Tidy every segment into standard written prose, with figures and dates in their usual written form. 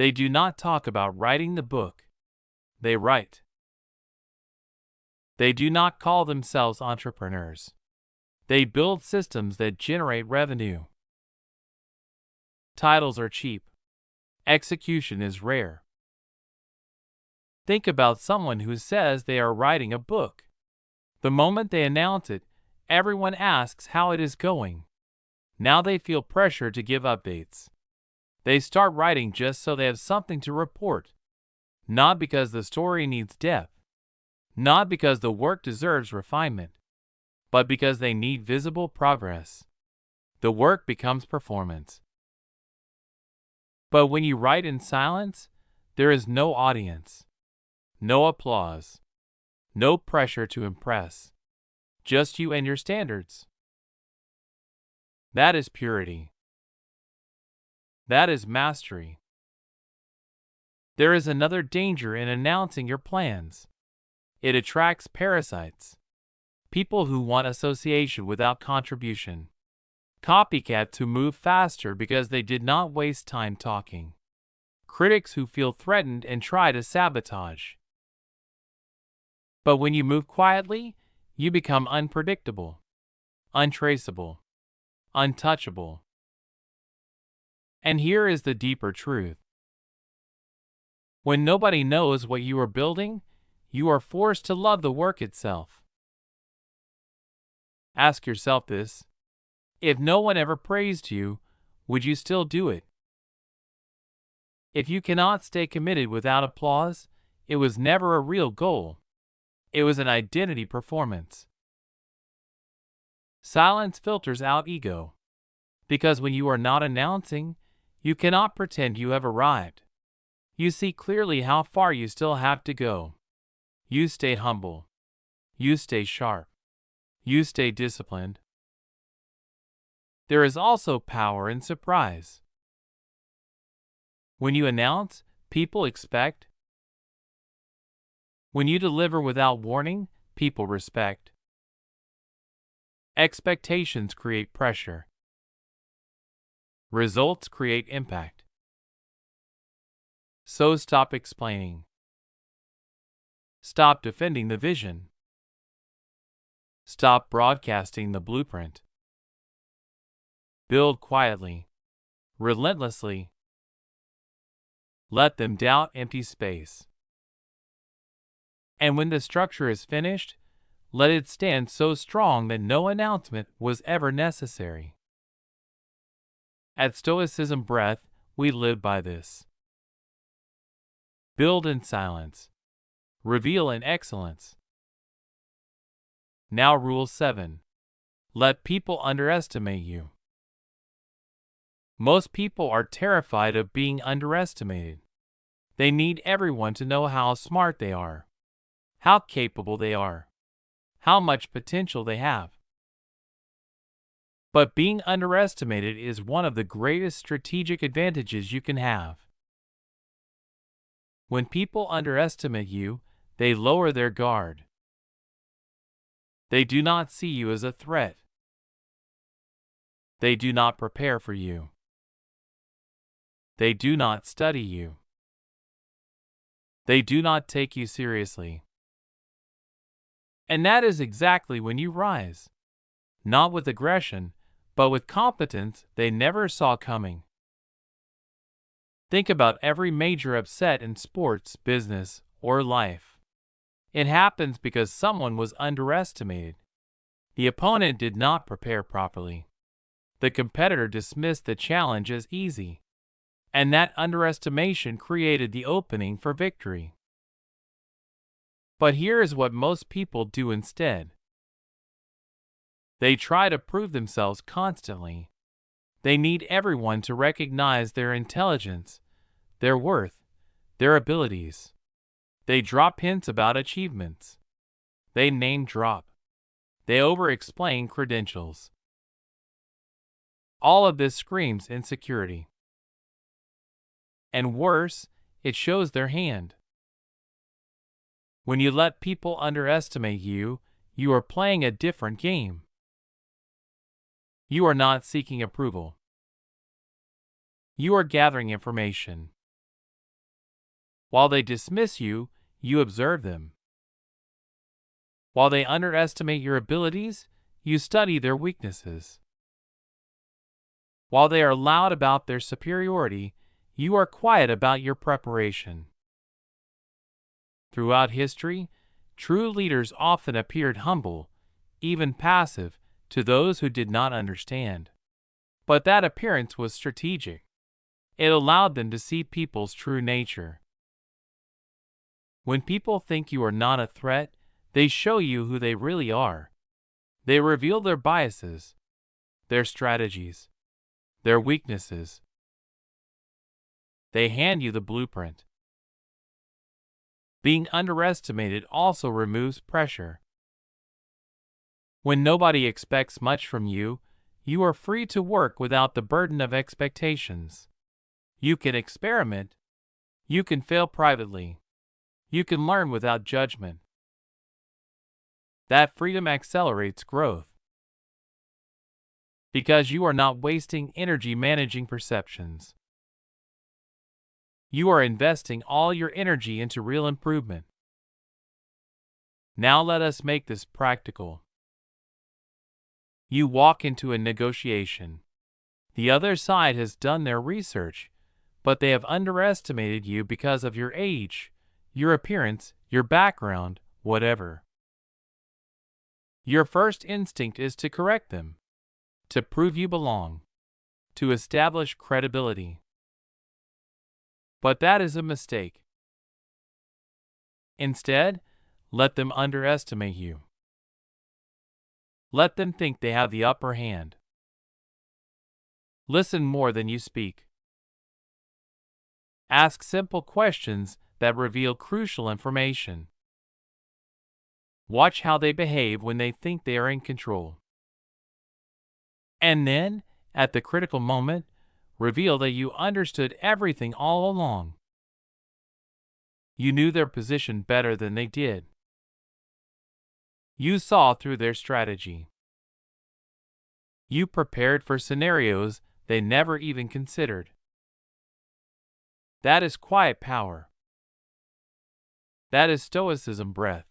They do not talk about writing the book. They write. They do not call themselves entrepreneurs. They build systems that generate revenue. Titles are cheap. Execution is rare. Think about someone who says they are writing a book. The moment they announce it, everyone asks how it is going. Now they feel pressure to give updates. They start writing just so they have something to report. Not because the story needs depth. Not because the work deserves refinement. But because they need visible progress. The work becomes performance. But when you write in silence, there is no audience. No applause. No pressure to impress. Just you and your standards. That is purity. That is mastery. There is another danger in announcing your plans. It attracts parasites. People who want association without contribution. Copycats who move faster because they did not waste time talking. Critics who feel threatened and try to sabotage. But when you move quietly, you become unpredictable, untraceable, untouchable. And here is the deeper truth. When nobody knows what you are building, you are forced to love the work itself. Ask yourself this. If no one ever praised you, would you still do it? If you cannot stay committed without applause, it was never a real goal. It was an identity performance. Silence filters out ego. Because when you are not announcing, you cannot pretend you have arrived. You see clearly how far you still have to go. You stay humble. You stay sharp. You stay disciplined. There is also power in surprise. When you announce, people expect. When you deliver without warning, people respect. Expectations create pressure. Results create impact. So stop explaining. Stop defending the vision. Stop broadcasting the blueprint. Build quietly, relentlessly. Let them doubt empty space. And when the structure is finished, let it stand so strong that no announcement was ever necessary. At Stoicism Breath, we live by this. Build in silence. Reveal in excellence. Now Rule 7. Let people underestimate you. Most people are terrified of being underestimated. They need everyone to know how smart they are, how capable they are, how much potential they have. But being underestimated is one of the greatest strategic advantages you can have. When people underestimate you, they lower their guard. They do not see you as a threat. They do not prepare for you. They do not study you. They do not take you seriously. And that is exactly when you rise. Not with aggression, but with competence they never saw coming. Think about every major upset in sports, business, or life. It happens because someone was underestimated. The opponent did not prepare properly. The competitor dismissed the challenge as easy. And that underestimation created the opening for victory. But here is what most people do instead. They try to prove themselves constantly. They need everyone to recognize their intelligence, their worth, their abilities. They drop hints about achievements. They name drop. They over-explain credentials. All of this screams insecurity. And worse, it shows their hand. When you let people underestimate you, you are playing a different game. You are not seeking approval. You are gathering information. While they dismiss you, you observe them. While they underestimate your abilities, you study their weaknesses. While they are loud about their superiority, you are quiet about your preparation. Throughout history, true leaders often appeared humble, even passive, to those who did not understand. But that appearance was strategic. It allowed them to see people's true nature. When people think you are not a threat, they show you who they really are. They reveal their biases, their strategies, their weaknesses. They hand you the blueprint. Being underestimated also removes pressure. When nobody expects much from you, you are free to work without the burden of expectations. You can experiment. You can fail privately. You can learn without judgment. That freedom accelerates growth. Because you are not wasting energy managing perceptions. You are investing all your energy into real improvement. Now let us make this practical. You walk into a negotiation. The other side has done their research, but they have underestimated you because of your age, your appearance, your background, whatever. Your first instinct is to correct them, to prove you belong, to establish credibility. But that is a mistake. Instead, let them underestimate you. Let them think they have the upper hand. Listen more than you speak. Ask simple questions that reveal crucial information. Watch how they behave when they think they are in control. And then, at the critical moment, reveal that you understood everything all along. You knew their position better than they did. You saw through their strategy. You prepared for scenarios they never even considered. That is quiet power. That is Stoicism Breath.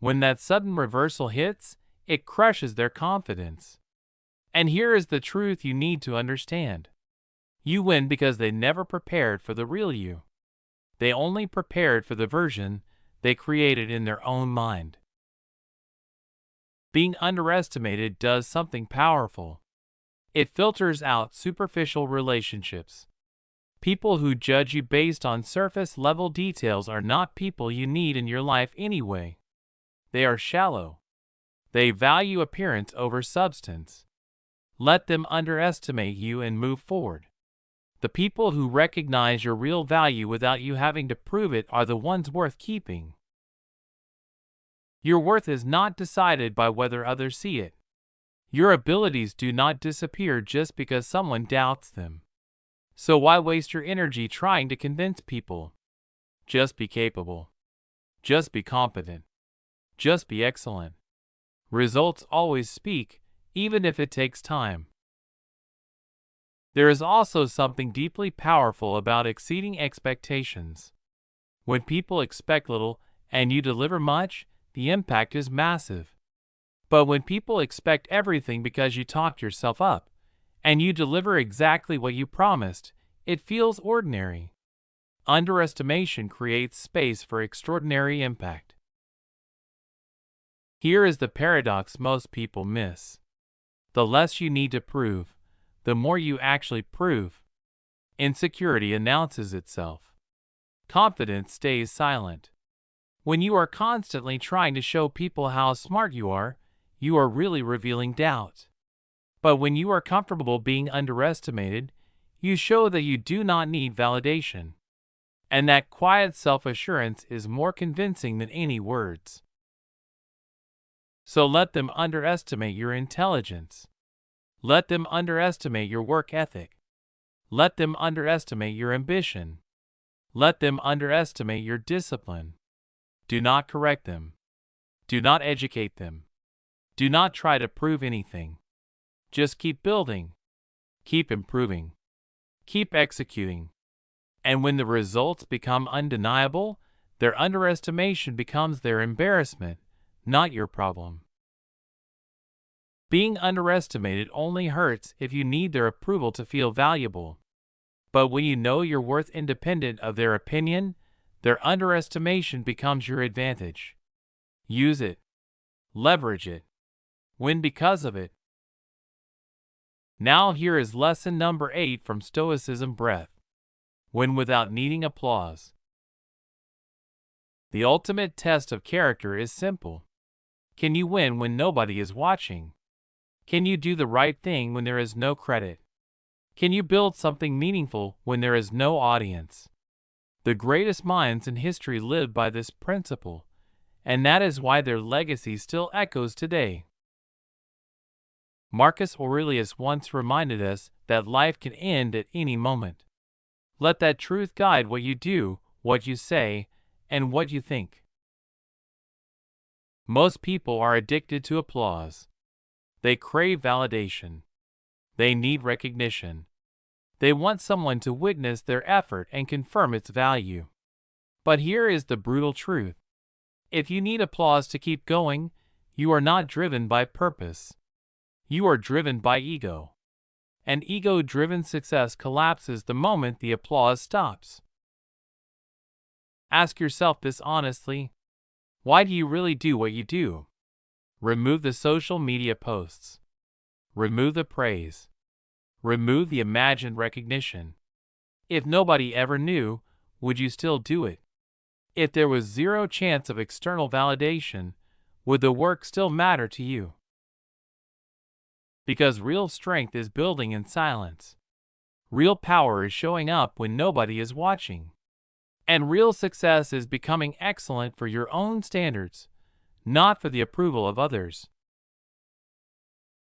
When that sudden reversal hits, it crushes their confidence. And here is the truth you need to understand. You win because they never prepared for the real you. They only prepared for the version they created in their own mind. Being underestimated does something powerful. It filters out superficial relationships. People who judge you based on surface-level details are not people you need in your life anyway. They are shallow. They value appearance over substance. Let them underestimate you and move forward. The people who recognize your real value without you having to prove it are the ones worth keeping. Your worth is not decided by whether others see it. Your abilities do not disappear just because someone doubts them. So why waste your energy trying to convince people? Just be capable. Just be competent. Just be excellent. Results always speak, even if it takes time. There is also something deeply powerful about exceeding expectations. When people expect little and you deliver much, the impact is massive. But when people expect everything because you talked yourself up, and you deliver exactly what you promised, it feels ordinary. Underestimation creates space for extraordinary impact. Here is the paradox most people miss. The less you need to prove, the more you actually prove. Insecurity announces itself. Confidence stays silent. When you are constantly trying to show people how smart you are really revealing doubt. But when you are comfortable being underestimated, you show that you do not need validation. And that quiet self-assurance is more convincing than any words. So let them underestimate your intelligence. Let them underestimate your work ethic. Let them underestimate your ambition. Let them underestimate your discipline. Do not correct them. Do not educate them. Do not try to prove anything. Just keep building. Keep improving. Keep executing. And when the results become undeniable, their underestimation becomes their embarrassment, not your problem. Being underestimated only hurts if you need their approval to feel valuable. But when you know your worth independent of their opinion, their underestimation becomes your advantage. Use it. Leverage it. Win because of it. Now here is lesson number 8 from Stoicism Breath. Win without needing applause. The ultimate test of character is simple. Can you win when nobody is watching? Can you do the right thing when there is no credit? Can you build something meaningful when there is no audience? The greatest minds in history lived by this principle, and that is why their legacy still echoes today. Marcus Aurelius once reminded us that life can end at any moment. Let that truth guide what you do, what you say, and what you think. Most people are addicted to applause. They crave validation. They need recognition. They want someone to witness their effort and confirm its value. But here is the brutal truth. If you need applause to keep going, you are not driven by purpose. You are driven by ego. And ego-driven success collapses the moment the applause stops. Ask yourself this honestly. Why do you really do what you do? Remove the social media posts. Remove the praise. Remove the imagined recognition. If nobody ever knew, would you still do it? If there was zero chance of external validation, would the work still matter to you? Because real strength is building in silence. Real power is showing up when nobody is watching. And real success is becoming excellent for your own standards, not for the approval of others.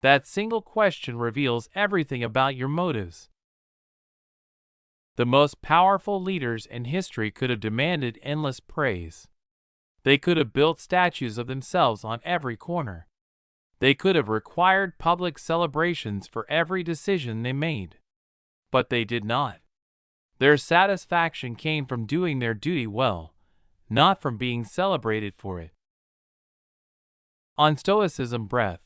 That single question reveals everything about your motives. The most powerful leaders in history could have demanded endless praise. They could have built statues of themselves on every corner. They could have required public celebrations for every decision they made. But they did not. Their satisfaction came from doing their duty well, not from being celebrated for it. On Stoicism Breath,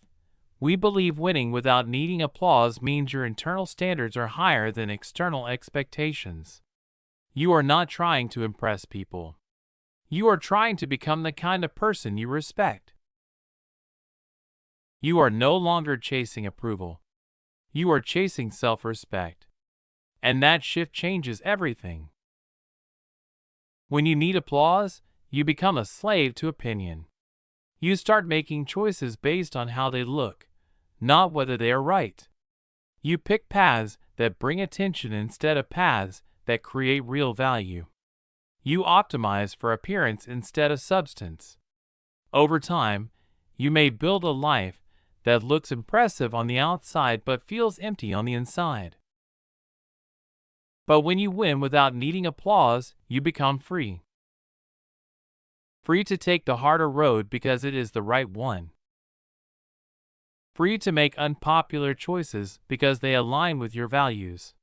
we believe winning without needing applause means your internal standards are higher than external expectations. You are not trying to impress people. You are trying to become the kind of person you respect. You are no longer chasing approval. You are chasing self-respect. And that shift changes everything. When you need applause, you become a slave to opinion. You start making choices based on how they look, not whether they are right. You pick paths that bring attention instead of paths that create real value. You optimize for appearance instead of substance. Over time, you may build a life that looks impressive on the outside but feels empty on the inside. But when you win without needing applause, you become free. Free to take the harder road because it is the right one. Free to make unpopular choices because they align with your values.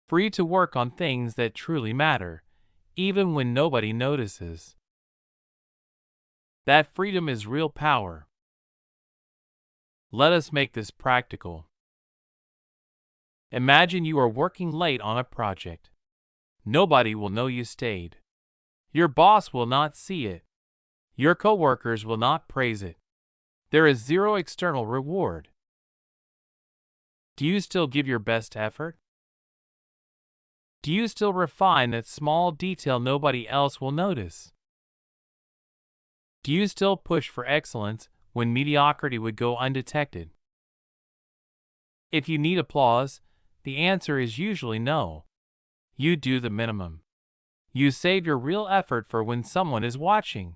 Free to work on things that truly matter, even when nobody notices. That freedom is real power. Let us make this practical. Imagine you are working late on a project. Nobody will know you stayed. Your boss will not see it. Your coworkers will not praise it. There is zero external reward. Do you still give your best effort? Do you still refine that small detail nobody else will notice? Do you still push for excellence when mediocrity would go undetected? If you need applause, the answer is usually no. You do the minimum. You save your real effort for when someone is watching.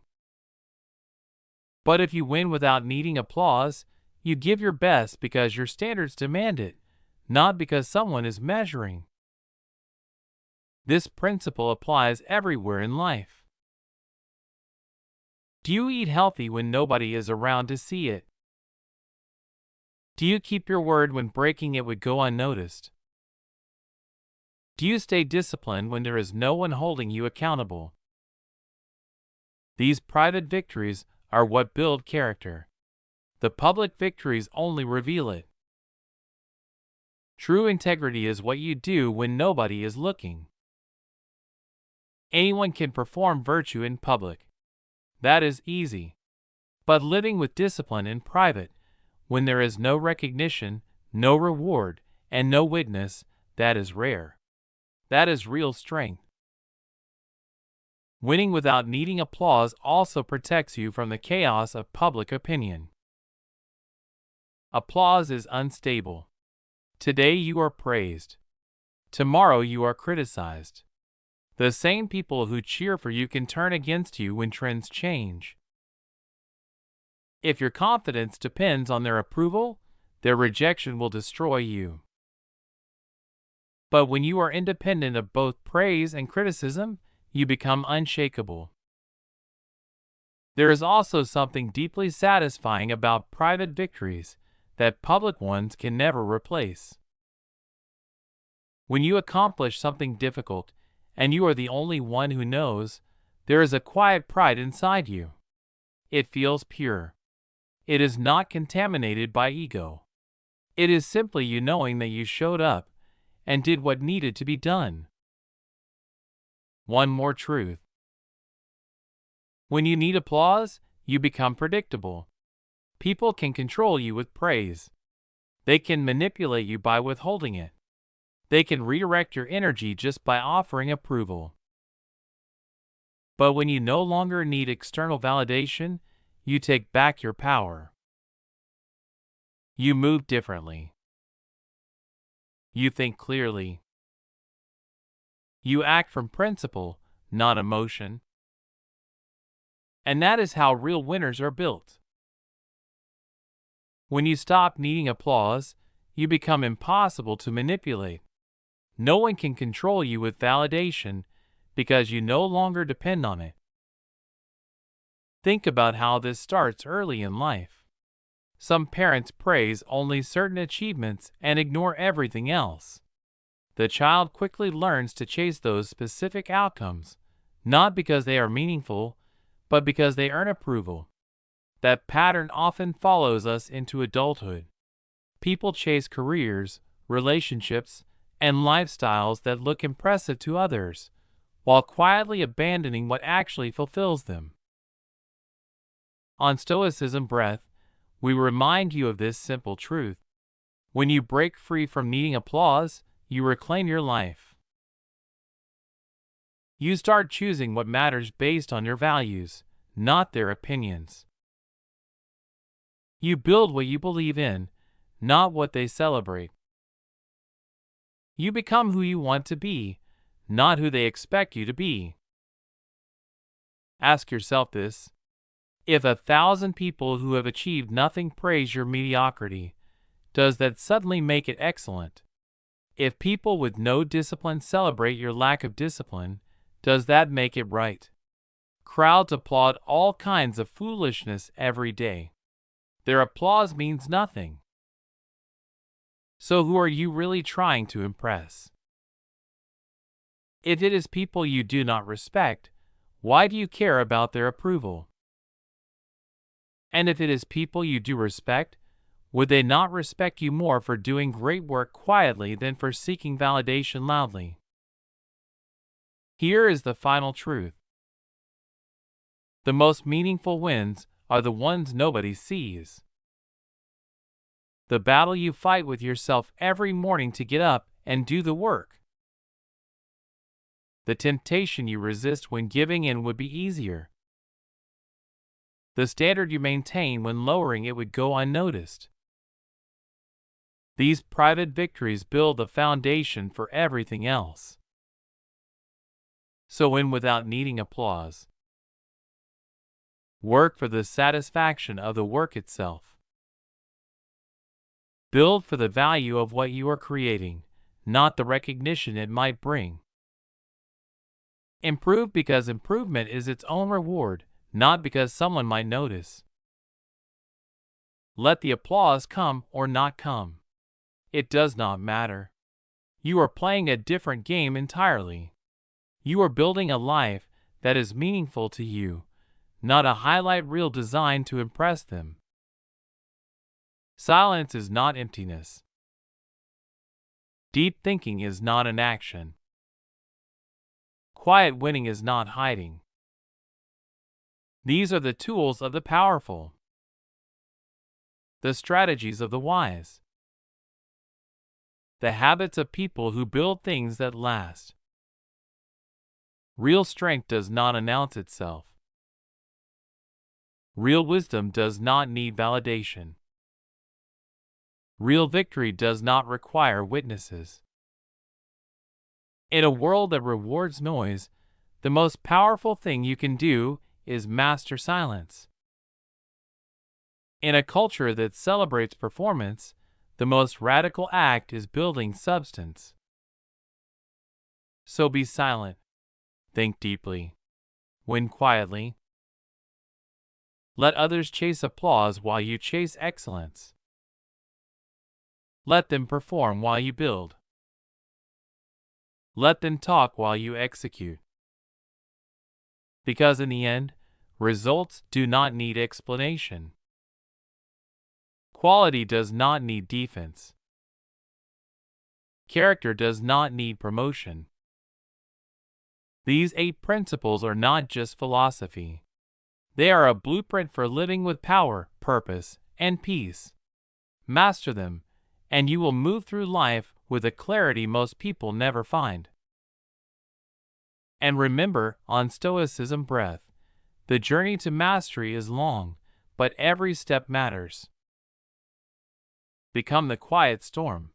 But if you win without needing applause, you give your best because your standards demand it, not because someone is measuring. This principle applies everywhere in life. Do you eat healthy when nobody is around to see it? Do you keep your word when breaking it would go unnoticed? Do you stay disciplined when there is no one holding you accountable? These private victories are what build character. The public victories only reveal it. True integrity is what you do when nobody is looking. Anyone can perform virtue in public. That is easy. But living with discipline in private, when there is no recognition, no reward, and no witness, that is rare. That is real strength. Winning without needing applause also protects you from the chaos of public opinion. Applause is unstable. Today you are praised. Tomorrow you are criticized. The same people who cheer for you can turn against you when trends change. If your confidence depends on their approval, their rejection will destroy you. But when you are independent of both praise and criticism, you become unshakable. There is also something deeply satisfying about private victories that public ones can never replace. When you accomplish something difficult, and you are the only one who knows, there is a quiet pride inside you. It feels pure. It is not contaminated by ego. It is simply you knowing that you showed up and did what needed to be done. One more truth. When you need applause, you become predictable. People can control you with praise. They can manipulate you by withholding it. They can redirect your energy just by offering approval. But when you no longer need external validation, you take back your power. You move differently. You think clearly. You act from principle, not emotion. And that is how real winners are built. When you stop needing applause, you become impossible to manipulate. No one can control you with validation because you no longer depend on it. Think about how this starts early in life. Some parents praise only certain achievements and ignore everything else. The child quickly learns to chase those specific outcomes, not because they are meaningful, but because they earn approval. That pattern often follows us into adulthood. People chase careers, relationships, and lifestyles that look impressive to others, while quietly abandoning what actually fulfills them. On Stoicism Breath, we remind you of this simple truth. When you break free from needing applause, you reclaim your life. You start choosing what matters based on your values, not their opinions. You build what you believe in, not what they celebrate. You become who you want to be, not who they expect you to be. Ask yourself this. If 1,000 people who have achieved nothing praise your mediocrity, does that suddenly make it excellent? If people with no discipline celebrate your lack of discipline, does that make it right? Crowds applaud all kinds of foolishness every day. Their applause means nothing. So who are you really trying to impress? If it is people you do not respect, why do you care about their approval? And if it is people you do respect, would they not respect you more for doing great work quietly than for seeking validation loudly? Here is the final truth. The most meaningful wins are the ones nobody sees. The battle you fight with yourself every morning to get up and do the work. The temptation you resist when giving in would be easier. The standard you maintain when lowering it would go unnoticed. These private victories build the foundation for everything else. So win without needing applause. Work for the satisfaction of the work itself. Build for the value of what you are creating, not the recognition it might bring. Improve because improvement is its own reward, not because someone might notice. Let the applause come or not come. It does not matter. You are playing a different game entirely. You are building a life that is meaningful to you, not a highlight reel designed to impress them. Silence is not emptiness. Deep thinking is not an action. Quiet winning is not hiding. These are the tools of the powerful, the strategies of the wise, the habits of people who build things that last. Real strength does not announce itself. Real wisdom does not need validation. Real victory does not require witnesses. In a world that rewards noise, the most powerful thing you can do is master silence. In a culture that celebrates performance, the most radical act is building substance. So be silent. Think deeply. Win quietly. Let others chase applause while you chase excellence. Let them perform while you build. Let them talk while you execute. Because in the end, results do not need explanation. Quality does not need defense. Character does not need promotion. These 8 principles are not just philosophy. They are a blueprint for living with power, purpose, and peace. Master them, and you will move through life with a clarity most people never find. And remember, on Stoicism Breath, the journey to mastery is long, but every step matters. Become the quiet storm.